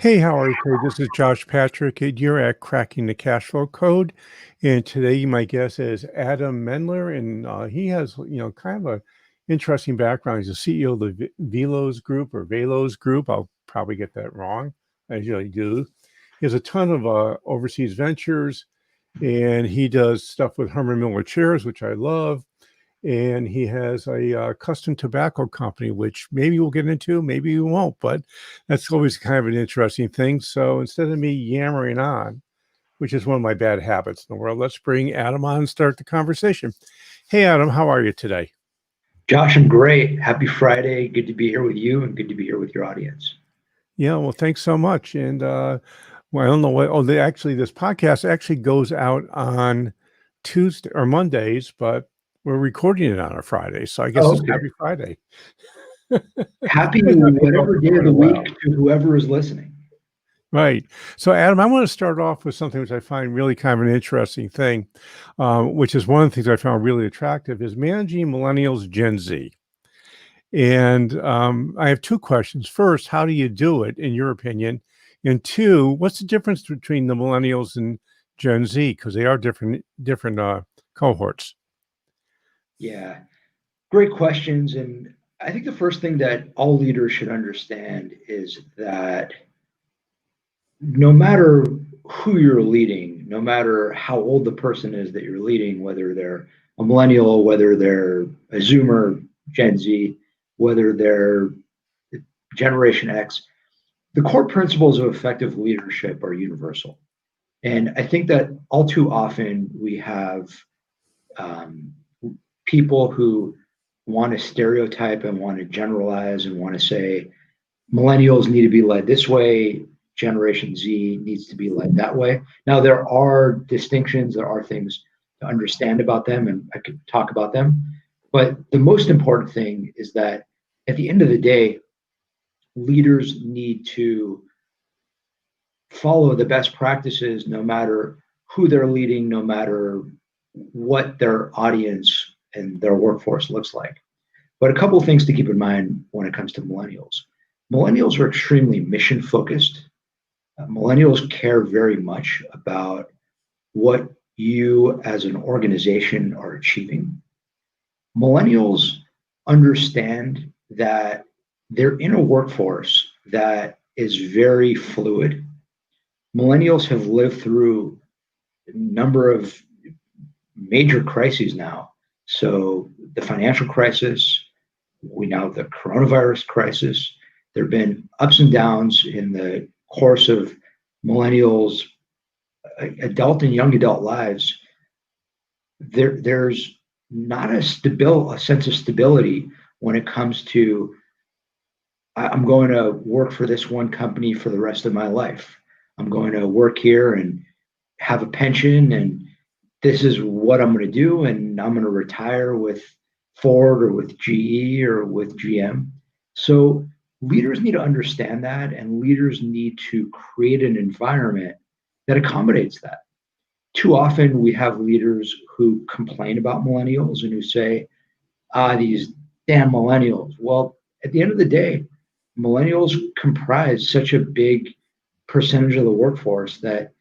Hey, how are you today? This is Josh Patrick, and you're at Cracking the Cash Flow Code. And today, my guest is Adam Mendler, and he has, kind of a interesting background. He's the CEO of the Velos Group or Velos Group. I'll probably get that wrong. I usually do. He has a ton of overseas ventures, and he does stuff with Herman Miller chairs, which I love. And he has a custom tobacco company, which maybe we'll get into, maybe we won't, but that's always kind of an interesting thing. So instead of me yammering on, which is one of my bad habits in the world, let's bring Adam on and start the conversation. Hey, Adam, how are you today? Josh, I'm great. Happy Friday. Good to be here with you and good to be here with your audience. Yeah, well, thanks so much. And well, I don't know what, this podcast actually goes out on Tuesday or Mondays, but we're recording it on a Friday. So I guess Oh, it's okay. Happy Friday. Happy It's not been going whatever day for of quite a the week while. to whoever is listening. Right. So, Adam, I want to start off with something which I find really kind of an interesting thing, which is one of the things I found really attractive is managing millennials, Gen Z. And I have two questions. First, how do you do it, in your opinion? And two, what's the difference between the millennials and Gen Z? Because they are different cohorts. Yeah, great questions. And I think the first thing that all leaders should understand is that no matter who you're leading, no matter how old the person is that you're leading, whether they're a millennial, whether they're a Zoomer, Gen Z, whether they're Generation X, the core principles of effective leadership are universal. And I think that all too often we have um, people who want to stereotype and want to generalize and want to say millennials need to be led this way, Generation Z needs to be led that way. Now, there are distinctions, there are things to understand about them, and I could talk about them. But the most important thing is that at the end of the day, leaders need to follow the best practices no matter who they're leading, no matter what their audience and their workforce looks like. But a couple of things to keep in mind when it comes to millennials. Millennials are extremely mission focused. Millennials care very much about what you as an organization are achieving. Millennials understand that they're in a workforce that is very fluid. Millennials have lived through a number of major crises now. So the financial crisis, we now have the coronavirus crisis. There have been ups and downs in the course of millennials, adult and young adult lives. There's not a sense of stability when it comes to I'm going to work for this one company for the rest of my life. I'm going to work here and have a pension, and this is what I'm going to do, and I'm going to retire with Ford or with GE or with GM. So leaders need to understand that, and leaders need to create an environment that accommodates that. Too often we have leaders who complain about millennials and who say, these damn millennials. Well, at the end of the day, millennials comprise such a big percentage of the workforce that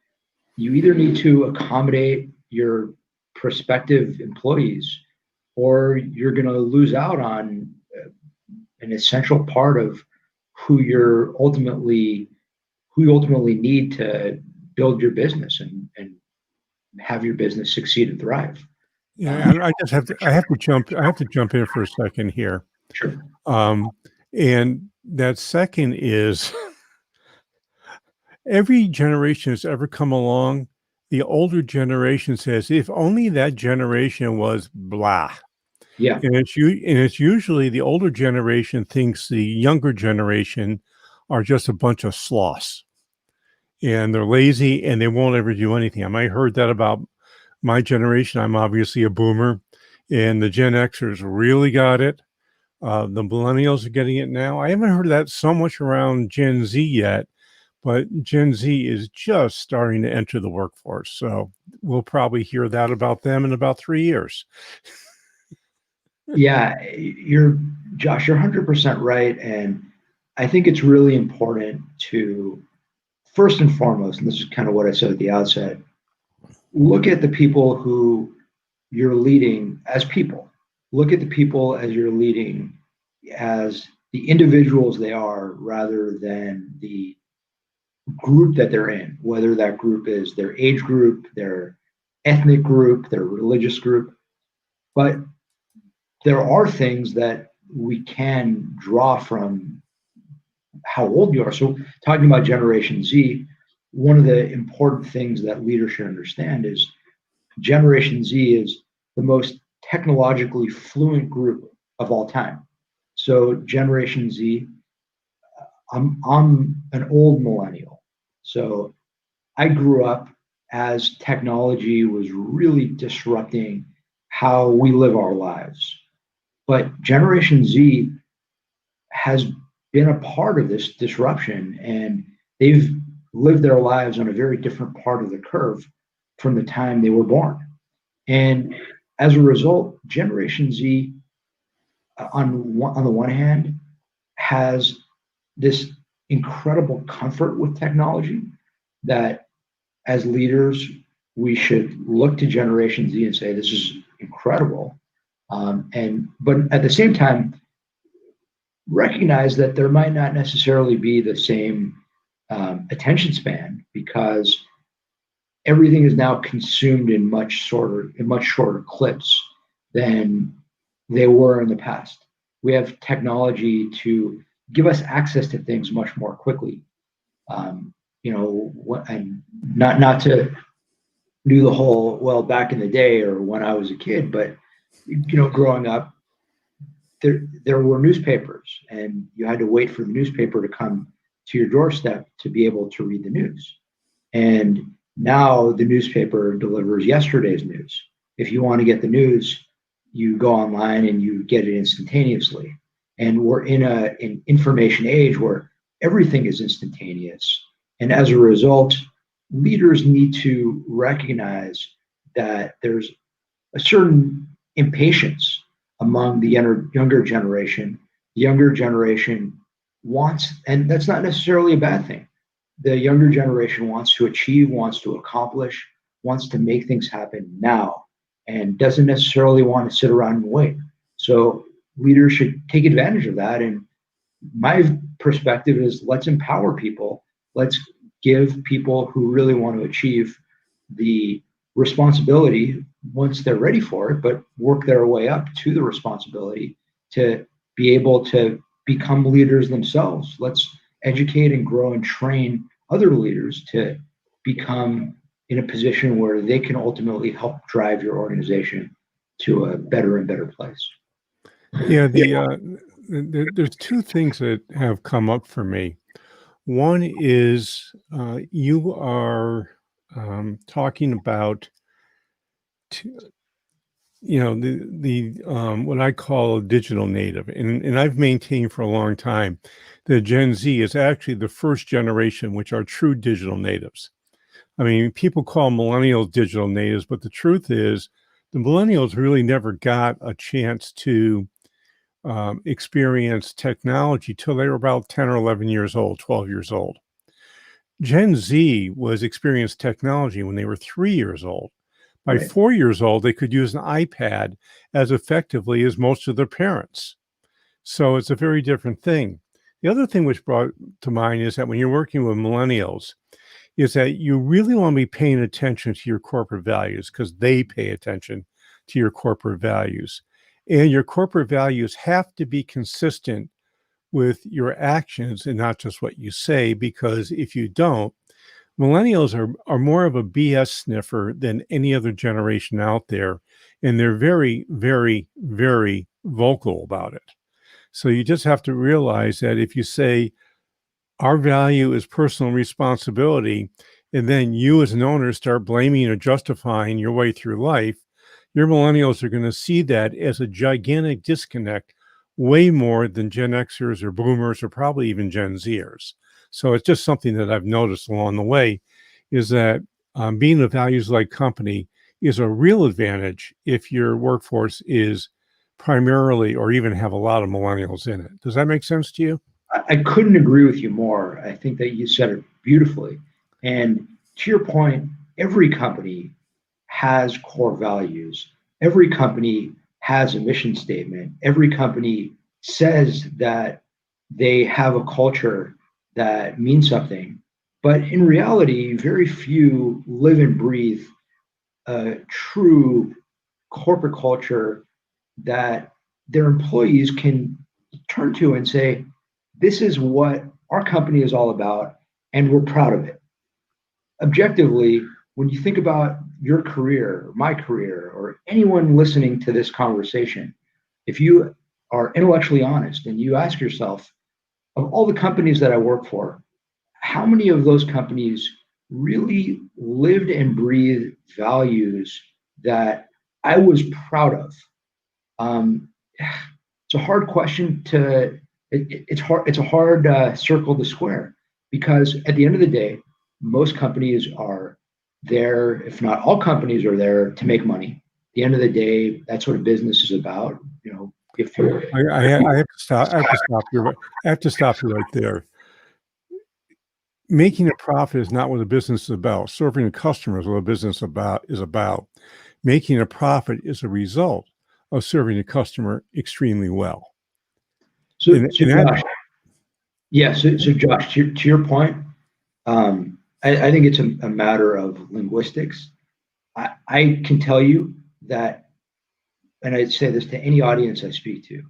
you either need to accommodate your prospective employees or you're going to lose out on an essential part of who you're ultimately who you ultimately need to build your business and have your business succeed and thrive. Yeah, I just I have to jump in for a second here. Sure. Um, and that second is every generation that's ever come along, the older generation says, if only that generation was blah. Yeah. And it's usually the older generation thinks the younger generation are just a bunch of sloths and they're lazy and they won't ever do anything. I might heard that about my generation. I'm obviously a boomer, and the Gen Xers really got it. The millennials are getting it now. I haven't heard that so much around Gen Z yet, but Gen Z is just starting to enter the workforce. So we'll probably hear that about them in about 3 years. Yeah, you're Josh, you're 100% right. And I think it's really important to first and foremost, and this is kind of what I said at the outset, look at the people who you're leading as people. Look at the people as you're leading as the individuals they are rather than the group that they're in, whether that group is their age group, their ethnic group, their religious group. But there are things that we can draw from how old you are. So, talking about Generation Z, one of the important things that leaders should understand is Generation Z is the most technologically fluent group of all time. So, Generation Z, I'm an old millennial. So, I grew up as technology was really disrupting how we live our lives. But Generation Z has been a part of this disruption, and they've lived their lives on a very different part of the curve from the time they were born. And as a result, Generation Z, on the one hand, has this incredible comfort with technology that as leaders, we should look to Generation Z and say, this is incredible. But at the same time, recognize that there might not necessarily be the same attention span because everything is now consumed in much shorter clips than they were in the past. We have technology to give us access to things much more quickly. And not to do the whole, well, back in the day or when I was a kid, but growing up, there were newspapers, and you had to wait for the newspaper to come to your doorstep to be able to read the news. And now the newspaper delivers yesterday's news. If you want to get the news, you go online and you get it instantaneously. And we're in an information age where everything is instantaneous. And as a result, leaders need to recognize that there's a certain impatience among the younger generation. The younger generation wants, and that's not necessarily a bad thing. The younger generation wants to achieve, wants to accomplish, wants to make things happen now, and doesn't necessarily want to sit around and wait. So leaders should take advantage of that. And my perspective is let's empower people. Let's give people who really want to achieve the responsibility once they're ready for it, but work their way up to the responsibility to be able to become leaders themselves. Let's educate and grow and train other leaders to become in a position where they can ultimately help drive your organization to a better and better place. Yeah, there's two things that have come up for me. One is you are talking about the what I call a digital native, and I've maintained for a long time that Gen Z is actually the first generation which are true digital natives. I mean, people call millennials digital natives, but the truth is the millennials really never got a chance to experience technology till they were about 10 or 11 years old, 12 years old. Gen Z was experienced technology when they were 3 years old. By Right. 4 years old, they could use an iPad as effectively as most of their parents. So it's a very different thing. The other thing which brought to mind is that when you're working with millennials, is that you really want to be paying attention to your corporate values because they pay attention to your corporate values. And your corporate values have to be consistent with your actions and not just what you say, because if you don't, millennials are more of a BS sniffer than any other generation out there. And they're very, very, very vocal about it. So you just have to realize that if you say, our value is personal responsibility, and then you as an owner start blaming or justifying your way through life, your millennials are going to see that as a gigantic disconnect, way more than Gen Xers or boomers or probably even Gen Zers. So it's just something that I've noticed along the way is that being a values-led company is a real advantage if your workforce is primarily or even have a lot of millennials in it. Does that make sense to you? I couldn't agree with you more. I think that you said it beautifully. And to your point, every company has core values. Every company has a mission statement. Every company says that they have a culture that means something. But in reality, very few live and breathe a true corporate culture that their employees can turn to and say, this is what our company is all about, and we're proud of it. Objectively, when you think about your career, my career, or anyone listening to this conversation, if you are intellectually honest and you ask yourself, of all the companies that I work for, how many of those companies really lived and breathed values that I was proud of? It's a hard question to it's hard it's a hard circle to square because at the end of the day, most companies are there, if not all companies are there to make money. At the end of the day, that's what a business is about. You know, if you're I have to stop. I have to stop you. I have to stop you right there. Making a profit is not what a business is about. Serving a customer is what a business is about. Making a profit is a result of serving a customer extremely well. so Josh, yeah, so Josh, to your point, I think it's a matter of linguistics. I can tell you that, and I say this to any audience I speak to,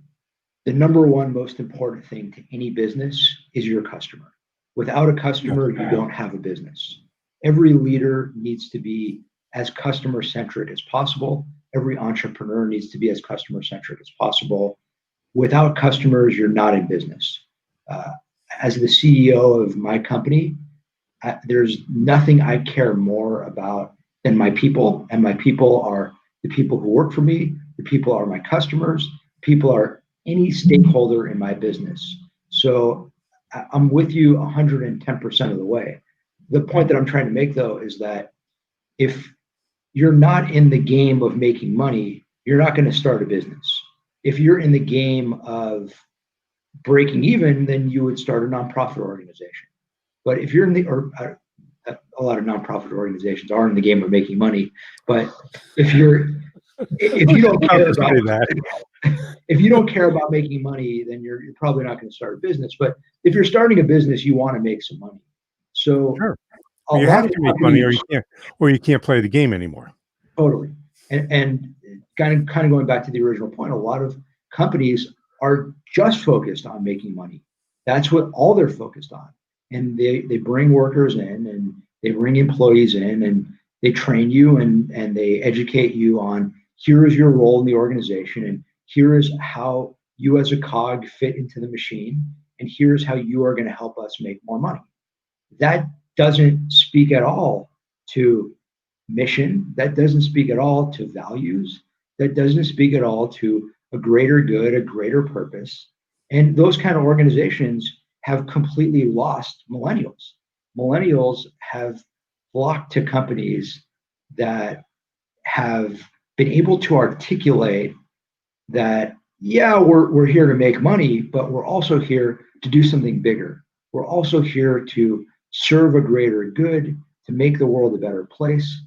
the number one most important thing to any business is your customer. Without a customer, you don't have a business. Every leader needs to be as customer centric as possible. Every entrepreneur needs to be as customer centric as possible. Without customers, you're not in business. Uh, as the CEO of my company, there's nothing I care more about than my people, and my people are the people who work for me. The people are my customers. People are any stakeholder in my business. So I'm with you 110% of the way. The point that I'm trying to make, though, is that if you're not in the game of making money, you're not going to start a business. If you're in the game of breaking even, then you would start a nonprofit organization. But if you're in the, or a lot of nonprofit organizations are in the game of making money, but if you don't care about if you don't care about making money, then you're probably not going to start a business. But if you're starting a business, you want to make some money. So Sure. a You lot have of to make money, or you can't play the game anymore. totally. And kind of going back to the original point, a lot of companies are just focused on making money. That's what all they're focused on. And they bring workers in and they bring employees in and they train you and they educate you on here is your role in the organization and here is how you as a cog fit into the machine and here's how you are going to help us make more money. That doesn't speak at all to mission. That doesn't speak at all to values. That doesn't speak at all to a greater good, a greater purpose. And those kind of organizations have completely lost millennials. Millennials have flocked to companies that have been able to articulate that, yeah, we're here to make money, but we're also here to do something bigger. We're also here to serve a greater good, to make the world a better place,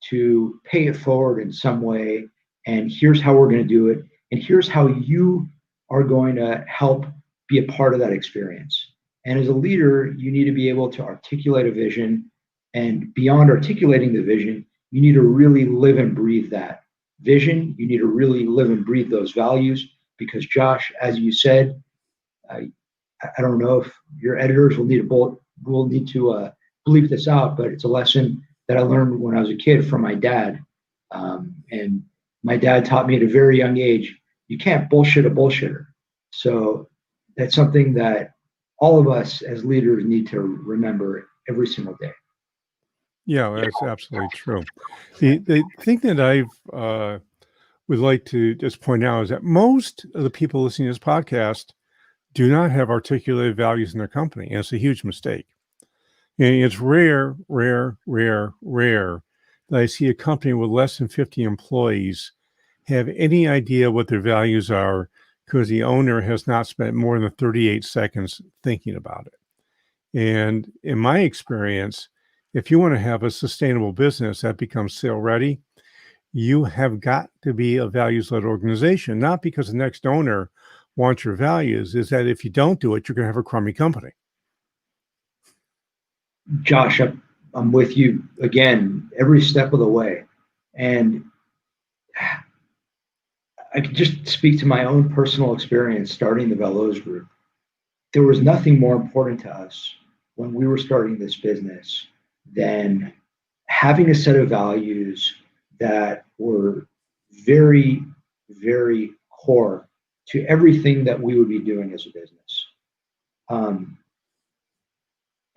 to pay it forward in some way. And here's how we're going to do it. And here's how you are going to help be a part of that experience. And as a leader, you need to be able to articulate a vision. And beyond articulating the vision, you need to really live and breathe that vision. You need to really live and breathe those values because, Josh, as you said, I don't know if your editors will need to bleep this out, but it's a lesson that I learned when I was a kid from my dad. And my dad taught me at a very young age, you can't bullshit a bullshitter. So that's something that all of us as leaders need to remember every single day. Yeah, that's absolutely true. The thing that I've would like to just point out is that most of the people listening to this podcast do not have articulated values in their company, and it's a huge mistake. And it's rare that I see a company with less than 50 employees have any idea what their values are, because the owner has not spent more than 38 seconds thinking about it. And in my experience, if you want to have a sustainable business that becomes sale ready, you have got to be a values-led organization, not because the next owner wants your values, is that if you don't do it, you're going to have a crummy company. Josh, I'm with you again every step of the way. And I could just speak to my own personal experience starting the Velos Group. There was nothing more important to us when we were starting this business than having a set of values that were very, very core to everything that we would be doing as a business.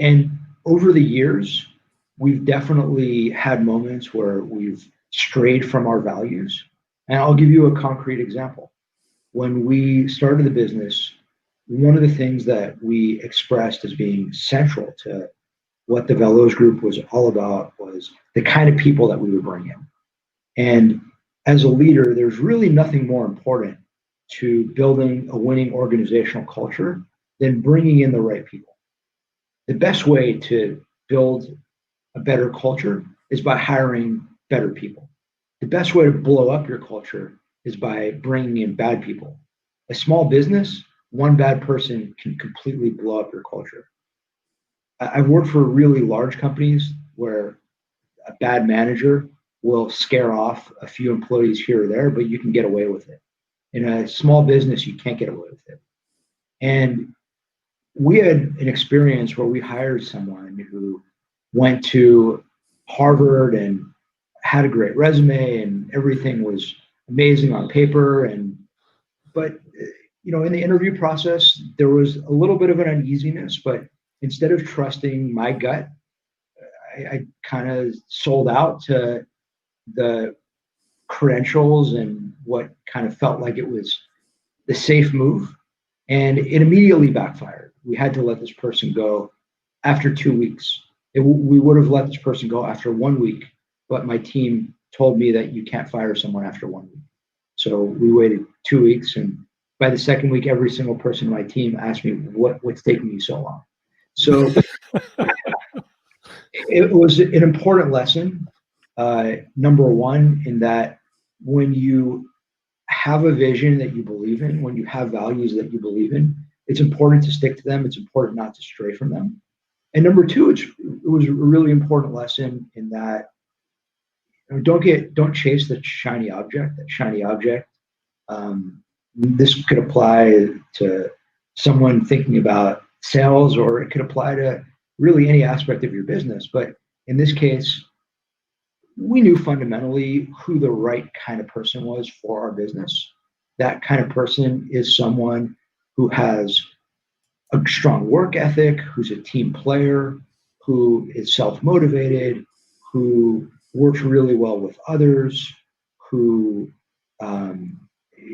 And over the years, we've definitely had moments where we've strayed from our values. And I'll give you a concrete example. When we started the business, one of the things that we expressed as being central to what the Velos Group was all about was the kind of people that we would bring in. And as a leader, there's really nothing more important to building a winning organizational culture than bringing in the right people. The best way to build a better culture is by hiring better people. The best way to blow up your culture is by bringing in bad people. A small business, one bad person can completely blow up your culture. I've worked for really large companies where a bad manager will scare off a few employees here or there, but you can get away with it. In a small business, you can't get away with it. And we had an experience where we hired someone who went to Harvard and had a great resume and everything was amazing on paper. But in the interview process, there was a little bit of an uneasiness, but instead of trusting my gut, I kind of sold out to the credentials and what kind of felt like it was the safe move. And it immediately backfired. We had to let this person go after 2 weeks. We would have let this person go after 1 week, but my team told me that you can't fire someone after 1 week. So we waited 2 weeks, and by the second week, every single person on my team asked me what's taking you so long. So it was an important lesson. Number one, in that when you have a vision that you believe in, when you have values that you believe in, it's important to stick to them. It's important not to stray from them. And number two, it was a really important lesson in that don't chase the shiny object. That shiny object. This could apply to someone thinking about sales, or it could apply to really any aspect of your business. But in this case, we knew fundamentally who the right kind of person was for our business. That kind of person is someone who has a strong work ethic, who's a team player, who is self-motivated, who works really well with others, who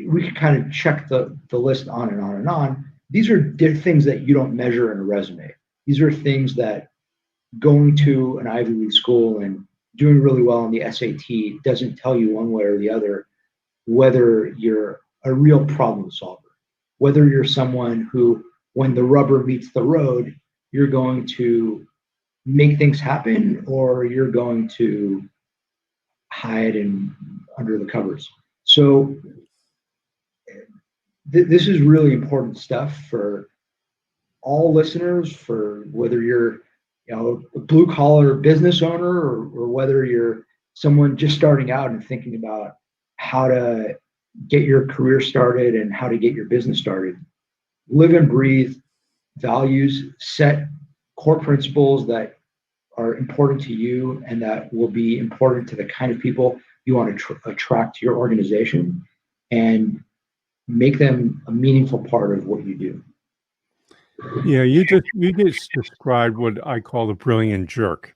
we could kind of check the list on and on and on. These are things that you don't measure in a resume. These are things that going to an Ivy League school and doing really well on the SAT doesn't tell you one way or the other whether you're a real problem solver, whether you're someone who, when the rubber meets the road, you're going to make things happen, or you're going to hide under the covers. So this is really important stuff for all listeners, for whether you're a blue collar business owner, or whether you're someone just starting out and thinking about how to get your career started and how to get your business started. Live and breathe values, set core principles that are important to you and that will be important to the kind of people you want to attract to your organization, and make them a meaningful part of what you do. Yeah, you just described what I call the brilliant jerk.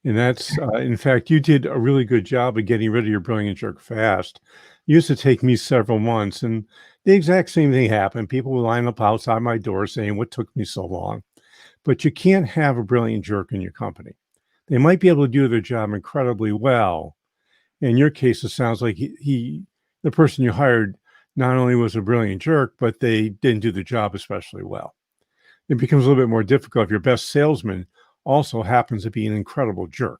And that's, in fact, you did a really good job of getting rid of your brilliant jerk fast. It used to take me several months, and the exact same thing happened. People would line up outside my door saying, "What took me so long?" But you can't have a brilliant jerk in your company. They might be able to do their job incredibly well. In your case, it sounds like the person you hired not only was a brilliant jerk, but they didn't do the job especially well. It becomes a little bit more difficult if your best salesman also happens to be an incredible jerk,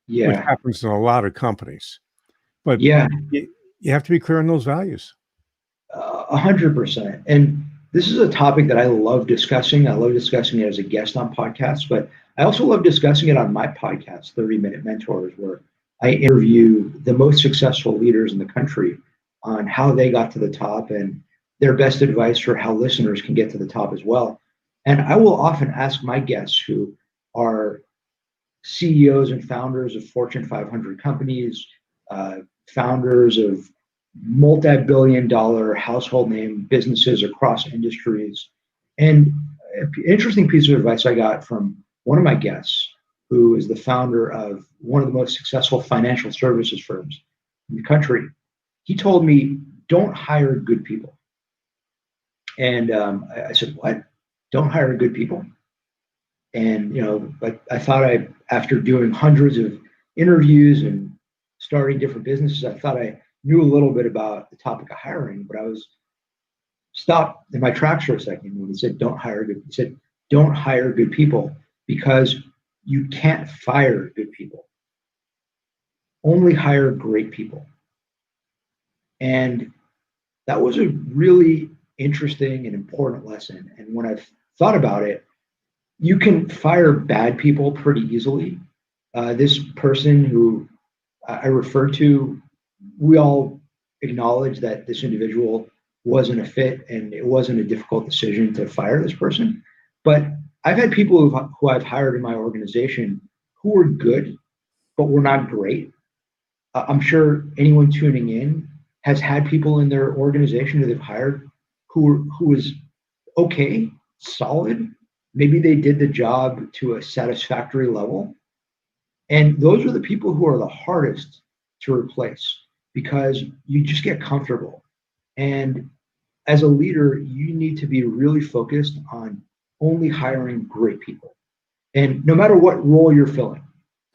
which Yeah. happens in a lot of companies. But Yeah. you have to be clear on those values. 100%. And this is a topic that I love discussing. I love discussing it as a guest on podcasts, but I also love discussing it on my podcast, 30-Minute Mentors, where I interview the most successful leaders in the country on how they got to the top and their best advice for how listeners can get to the top as well. And I will often ask my guests who are CEOs and founders of Fortune 500 companies, founders of multi-billion-dollar household name businesses across industries. And an interesting piece of advice I got from one of my guests, who is the founder of one of the most successful financial services firms in the country. He told me, don't hire good people. And I said, what? Don't hire good people? And, but I thought after doing hundreds of interviews and starting different businesses, I thought I knew a little bit about the topic of hiring, but I was stopped in my tracks for a second when he said, don't hire good people because you can't fire good people. Only hire great people. And that was a really interesting and important lesson. And when I've thought about it, you can fire bad people pretty easily. This person who I referred to, we all acknowledge that this individual wasn't a fit and it wasn't a difficult decision to fire this person. But I've had people who I've hired in my organization who were good, but were not great. I'm sure anyone tuning in has had people in their organization that they've hired who was okay, solid. Maybe they did the job to a satisfactory level. And those are the people who are the hardest to replace because you just get comfortable. And as a leader, you need to be really focused on only hiring great people. And no matter what role you're filling,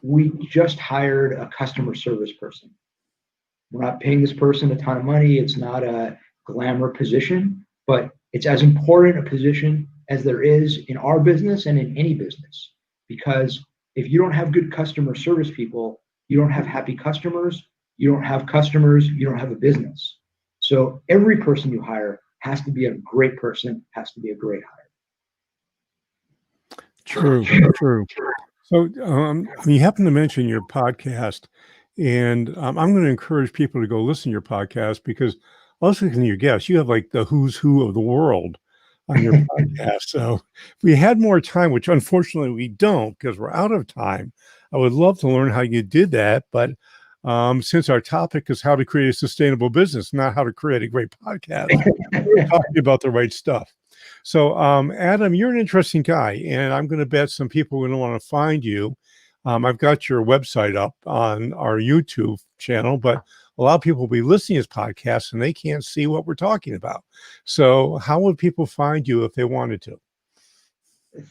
we just hired a customer service person. We're not paying this person a ton of money. It's not a glamour position, but it's as important a position as there is in our business and in any business. Because if you don't have good customer service people, you don't have happy customers. You don't have customers, you don't have a business. So every person you hire has to be a great person, has to be a great hire. True. So you happen to mention your podcast, and I'm going to encourage people to go listen to your podcast because listening to your guests, you have like the who's who of the world on your podcast. So if we had more time, which unfortunately we don't because we're out of time, I would love to learn how you did that. But since our topic is how to create a sustainable business, not how to create a great podcast, we're talking about the right stuff. So, Adam, you're an interesting guy, and I'm going to bet some people are going to want to find you. I've got your website up on our YouTube channel, but a lot of people will be listening to this podcast and they can't see what we're talking about. So how would people find you if they wanted to?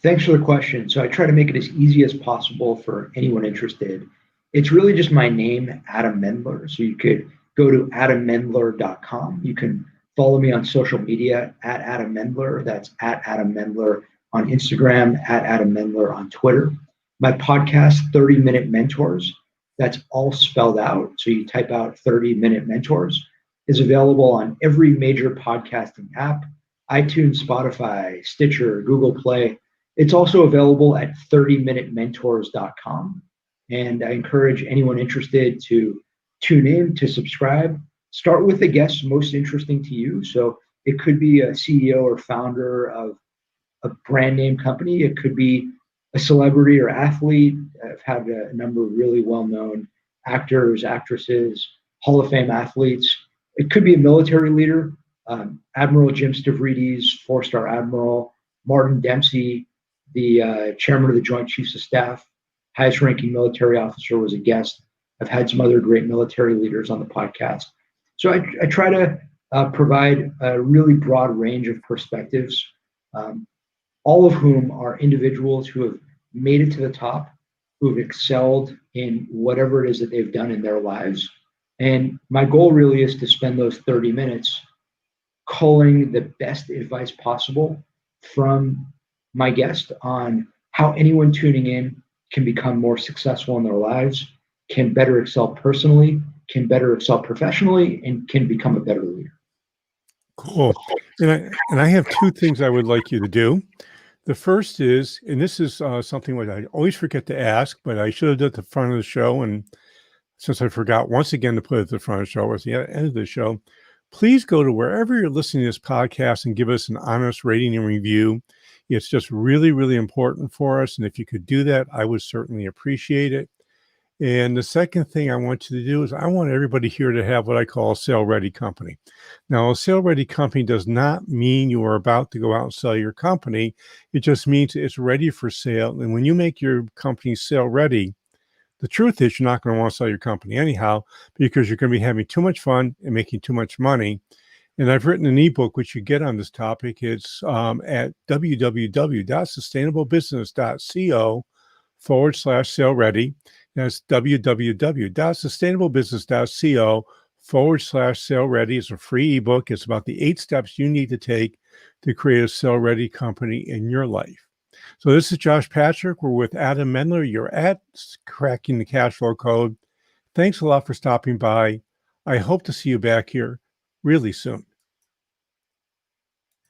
Thanks for the question. So I try to make it as easy as possible for anyone interested. It's really just my name, Adam Mendler. So you could go to adammendler.com. You can follow me on social media at Adam Mendler. That's at Adam Mendler on Instagram, at Adam Mendler on Twitter. My podcast, 30-Minute Mentors, that's all spelled out. So you type out 30-Minute Mentors, is available on every major podcasting app, iTunes, Spotify, Stitcher, Google Play. It's also available at 30minutementors.com. And I encourage anyone interested to tune in, to subscribe. Start with the guests most interesting to you. So it could be a CEO or founder of a brand name company. It could be a celebrity or athlete. I've had a number of really well-known actors, actresses, Hall of Fame athletes. It could be a military leader, Admiral Jim Stavridis, four-star admiral, Martin Dempsey, the chairman of the Joint Chiefs of Staff, highest-ranking military officer, was a guest. I've had some other great military leaders on the podcast. So I try to provide a really broad range of perspectives, all of whom are individuals who have made it to the top, who have excelled in whatever it is that they've done in their lives. And my goal really is to spend those 30 minutes culling the best advice possible from my guest on how anyone tuning in can become more successful in their lives, can better excel personally, can better excel professionally, and can become a better leader. Cool. And I have two things I would like you to do. The first is, and this is something that I always forget to ask, but I should have done at the front of the show. And since I forgot once again to put it at the front of the show or at the end of the show, please go to wherever you're listening to this podcast and give us an honest rating and review. It's just really, really important for us. And if you could do that, I would certainly appreciate it. And the second thing I want you to do is I want everybody here to have what I call a sale-ready company. Now, a sale-ready company does not mean you are about to go out and sell your company. It just means it's ready for sale. And when you make your company sale-ready, the truth is you're not going to want to sell your company anyhow because you're going to be having too much fun and making too much money. And I've written an ebook which you get on this topic. It's at www.sustainablebusiness.co/sale-ready. That's www.sustainablebusiness.co/sale-ready. It's a free ebook. It's about the 8 steps you need to take to create a sale-ready company in your life. So this is Josh Patrick. We're with Adam Mendler. You're at Cracking the Cash Flow Code. Thanks a lot for stopping by. I hope to see you back here really soon.